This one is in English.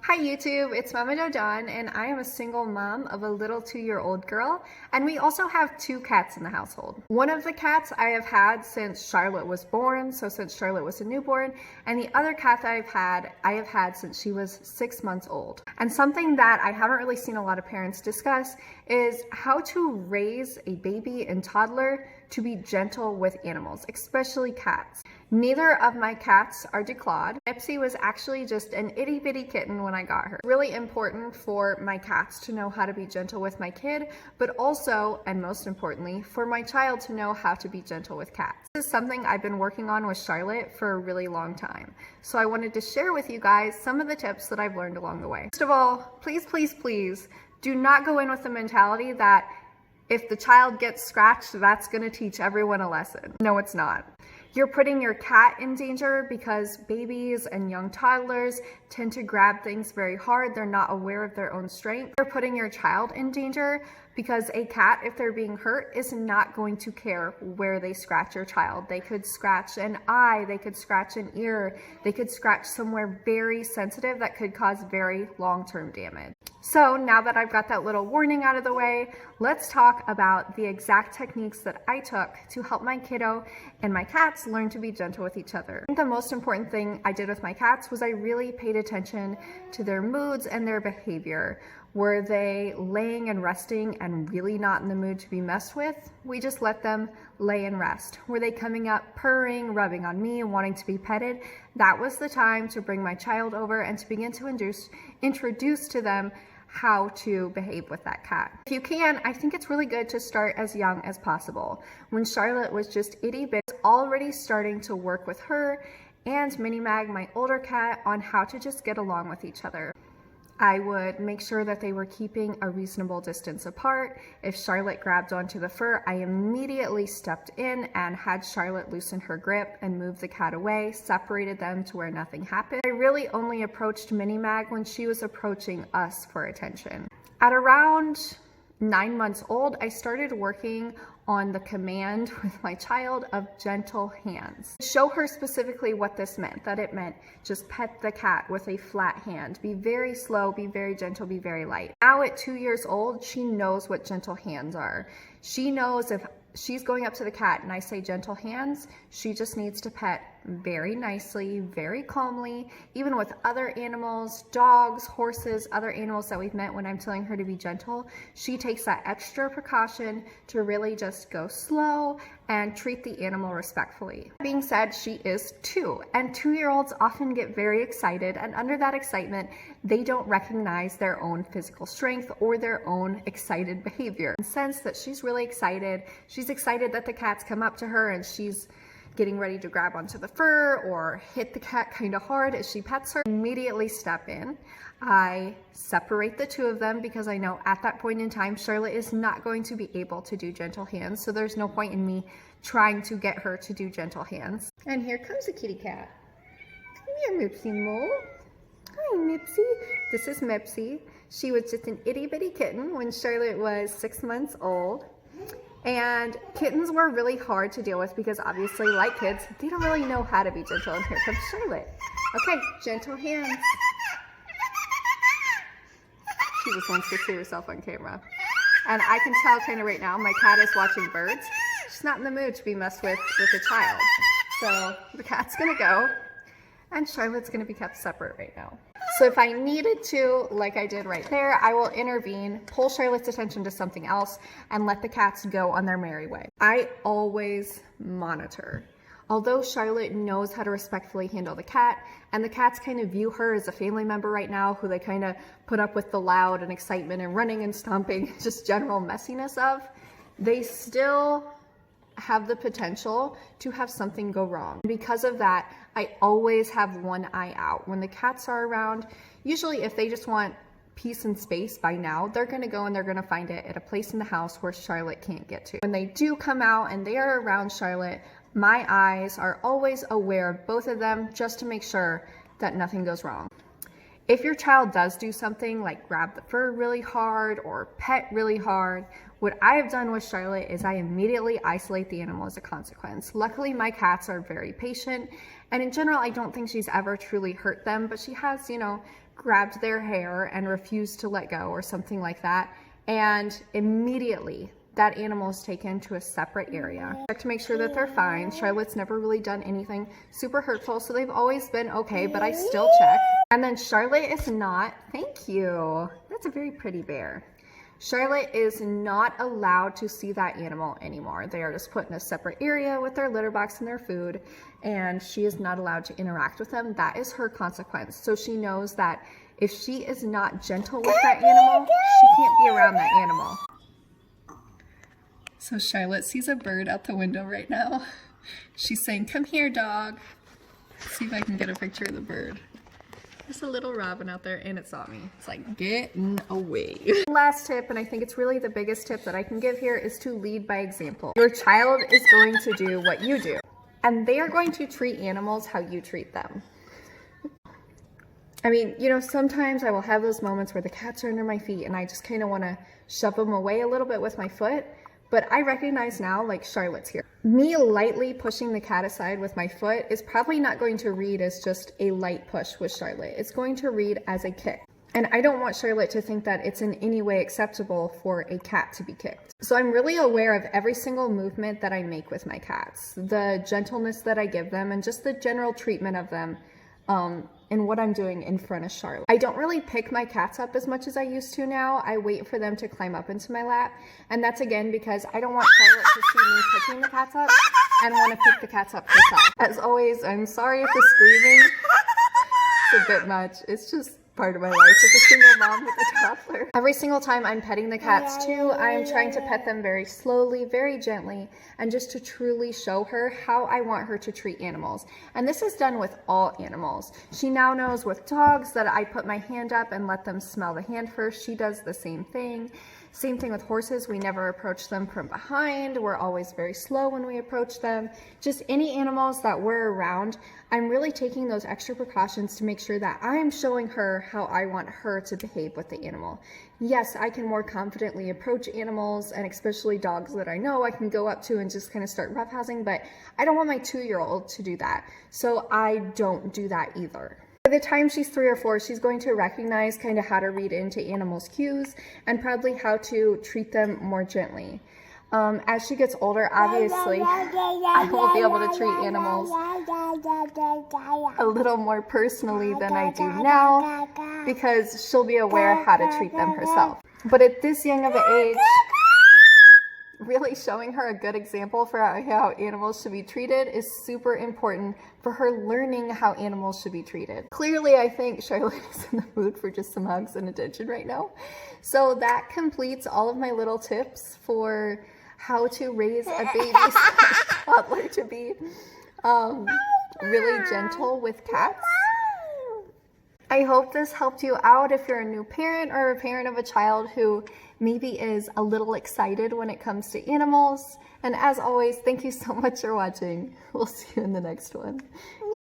Hi YouTube, it's Mama Doe Dawn, and I am a single mom of a little 2-year-old girl, and we also have 2 cats in the household. One of the cats I have had since Charlotte was born, so since Charlotte was a newborn, and the other cat that I have had since she was 6 months old. And something that I haven't really seen a lot of parents discuss is how to raise a baby and toddler to be gentle with animals, especially cats. Neither of my cats are declawed. Mipsy was actually just an itty bitty kitten when I got her. Really important for my cats to know how to be gentle with my kid, but also, and most importantly, for my child to know how to be gentle with cats. This is something I've been working on with Charlotte for a really long time. So I wanted to share with you guys some of the tips that I've learned along the way. First of all, please, please, please do not go in with the mentality that if the child gets scratched, that's gonna teach everyone a lesson. No, it's not. You're putting your cat in danger because babies and young toddlers tend to grab things very hard. They're not aware of their own strength. You're putting your child in danger because a cat, if they're being hurt, is not going to care where they scratch your child. They could scratch an eye, they could scratch an ear, they could scratch somewhere very sensitive that could cause very long-term damage. So now that I've got that little warning out of the way, let's talk about the exact techniques that I took to help my kiddo and my cats learn to be gentle with each other. The most important thing I did with my cats was I really paid attention to their moods and their behavior. Were they laying and resting and really not in the mood to be messed with? We just let them lay and rest. Were they coming up, purring, rubbing on me, and wanting to be petted? That was the time to bring my child over and to begin to introduce to them how to behave with that cat. If you can, I think it's really good to start as young as possible. When Charlotte was just itty bitty, already starting to work with her and Minnie Mag, my older cat, on how to just get along with each other. I would make sure that they were keeping a reasonable distance apart. If Charlotte grabbed onto the fur, I immediately stepped in and had Charlotte loosen her grip and move the cat away, separated them to where nothing happened. I really only approached Minnie Mag when she was approaching us for attention. At around 9 months old, I started working on the command with my child of gentle hands. Show her specifically what this meant, that it meant just pet the cat with a flat hand. Be very slow, be very gentle, be very light. Now at 2 years old, she knows what gentle hands are. She knows if she's going up to the cat and I say gentle hands, she just needs to pet very nicely, very calmly. Even with other animals, dogs, horses, other animals that we've met, when I'm telling her to be gentle, she takes that extra precaution to really just go slow and treat the animal respectfully. That being said, she is 2, and 2-year-olds often get very excited, and under that excitement, they don't recognize their own physical strength or their own excited behavior. In the sense that she's really excited, she's excited that the cats come up to her and she's getting ready to grab onto the fur or hit the cat kind of hard as she pets her. Immediately step in. I separate the 2 of them because I know at that point in time Charlotte is not going to be able to do gentle hands, so there's no point in me trying to get her to do gentle hands. And here comes a kitty cat. Come here, Mipsy Mo. Hi, Mipsy. This is Mipsy. She was just an itty bitty kitten when Charlotte was 6 months old. And kittens were really hard to deal with because obviously, like kids, they don't really know how to be gentle. And here comes Charlotte. Okay, gentle hands. She just wants to see herself on camera. And I can tell kind of right now, my cat is watching birds. She's not in the mood to be messed with a child. So the cat's gonna go and Charlotte's gonna be kept separate right now. So if I needed to, like I did right there, I will intervene, pull Charlotte's attention to something else, and let the cats go on their merry way. I always monitor. Although Charlotte knows how to respectfully handle the cat, and the cats kind of view her as a family member right now, who they kind of put up with the loud and excitement and running and stomping, just general messiness of, they still have the potential to have something go wrong. Because of that, I always have one eye out. When the cats are around, usually if they just want peace and space by now, they're gonna go and they're gonna find it at a place in the house where Charlotte can't get to. When they do come out and they are around Charlotte, my eyes are always aware of both of them just to make sure that nothing goes wrong. If your child does do something like grab the fur really hard or pet really hard, what I have done with Charlotte is I immediately isolate the animal as a consequence. Luckily, my cats are very patient, and in general, I don't think she's ever truly hurt them, but she has, grabbed their hair and refused to let go or something like that, and immediately that animal is taken to a separate area. Check to make sure that they're fine. Charlotte's never really done anything super hurtful, so they've always been okay, but I still check. And then Charlotte is not, thank you, that's a very pretty bear. Charlotte is not allowed to see that animal anymore. They are just put in a separate area with their litter box and their food, and she is not allowed to interact with them. That is her consequence. So she knows that if she is not gentle with that animal, she can't be around that animal. So Charlotte sees a bird out the window right now. She's saying, "Come here, dog." Let's see if I can get a picture of the bird. There's a little robin out there and it saw me. It's like, getting away. Last tip, and I think it's really the biggest tip that I can give here, is to lead by example. Your child is going to do what you do, and they are going to treat animals how you treat them. I mean, you know, sometimes I will have those moments where the cats are under my feet and I just kind of want to shove them away a little bit with my foot. But I recognize now, like, Charlotte's here. Me lightly pushing the cat aside with my foot is probably not going to read as just a light push with Charlotte. It's going to read as a kick. And I don't want Charlotte to think that it's in any way acceptable for a cat to be kicked. So I'm really aware of every single movement that I make with my cats, the gentleness that I give them, and just the general treatment of them. And what I'm doing in front of Charlotte. I don't really pick my cats up as much as I used to now. I wait for them to climb up into my lap. And that's again because I don't want Charlotte to see me picking the cats up and want to pick the cats up herself. As always, I'm sorry if the screaming is a bit much. It's just part of my life as a single mom with a toddler. Every single time I'm petting the cats too, I'm trying to pet them very slowly, very gently, and just to truly show her how I want her to treat animals. And this is done with all animals. She now knows with dogs that I put my hand up and let them smell the hand first. She does the same thing. Same thing with horses. We never approach them from behind. We're always very slow when we approach them. Just any animals that we're around, I'm really taking those extra precautions to make sure that I'm showing her how I want her to behave with the animal. Yes, I can more confidently approach animals, and especially dogs that I know I can go up to and just kind of start roughhousing, but I don't want my 2-year-old to do that. So I don't do that either. By the time she's 3 or 4, she's going to recognize kind of how to read into animals' cues and probably how to treat them more gently. As she gets older, obviously, I will be able to treat animals a little more personally than I do now because she'll be aware how to treat them herself. But at this young of an age, really showing her a good example for how animals should be treated is super important for her learning how animals should be treated. Clearly, I think Charlotte is in the mood for just some hugs and attention right now. So that completes all of my little tips for how to raise a baby toddler to be really gentle with cats. I hope this helped you out if you're a new parent or a parent of a child who maybe is a little excited when it comes to animals. And as always, thank you so much for watching. We'll see you in the next one.